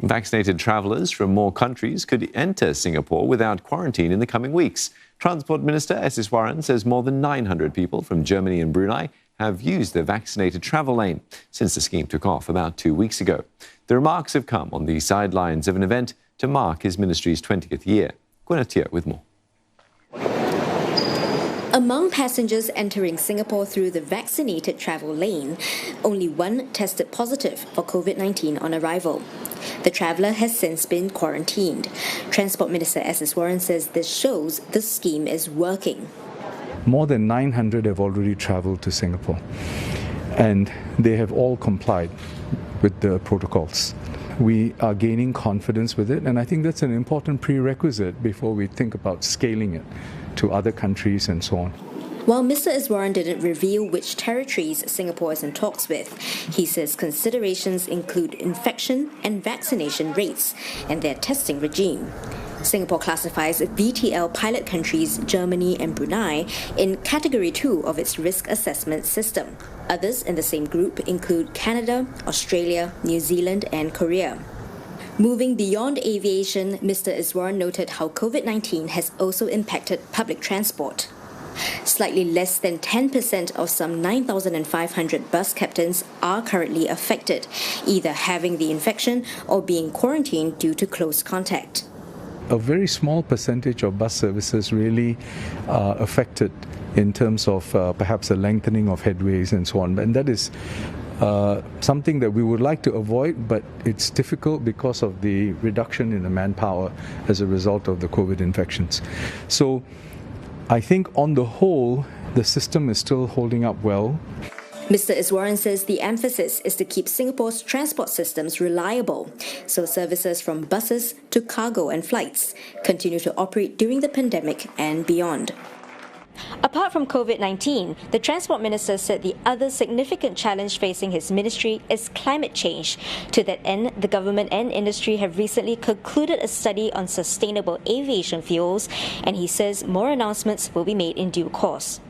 Vaccinated travellers from more countries could enter Singapore without quarantine in the coming weeks. Transport Minister S Iswaran says more than 900 people from Germany and Brunei have used the Vaccinated Travel Lane since the scheme took off about 2 weeks ago. The remarks have come on the sidelines of an event to mark his ministry's 20th year. Gwyneth with more. Among passengers entering Singapore through the Vaccinated Travel Lane, only one tested positive for COVID-19 on arrival. The traveller has since been quarantined. Transport Minister S Iswaran says this shows the scheme is working. More than 900 have already travelled to Singapore, and they have all complied with the protocols. We are gaining confidence with it, and I think that's an important prerequisite before we think about scaling it to other countries and so on. While Mr. Iswaran didn't reveal which territories Singapore is in talks with, he says considerations include infection and vaccination rates and their testing regime. Singapore classifies VTL pilot countries Germany and Brunei in Category 2 of its risk assessment system. Others in the same group include Canada, Australia, New Zealand and Korea. Moving beyond aviation, Mr. Iswaran noted how COVID-19 has also impacted public transport. Slightly less than 10% of some 9,500 bus captains are currently affected, either having the infection or being quarantined due to close contact. A very small percentage of bus services really are affected in terms of perhaps a lengthening of headways and so on. And that is something that we would like to avoid, but it's difficult because of the reduction in the manpower as a result of the COVID infections. So I think on the whole, the system is still holding up well. Mr. Iswaran says the emphasis is to keep Singapore's transport systems reliable, so services from buses to cargo and flights continue to operate during the pandemic and beyond. Apart from COVID-19, the Transport Minister said the other significant challenge facing his ministry is climate change. To that end, the government and industry have recently concluded a study on sustainable aviation fuels, and he says more announcements will be made in due course.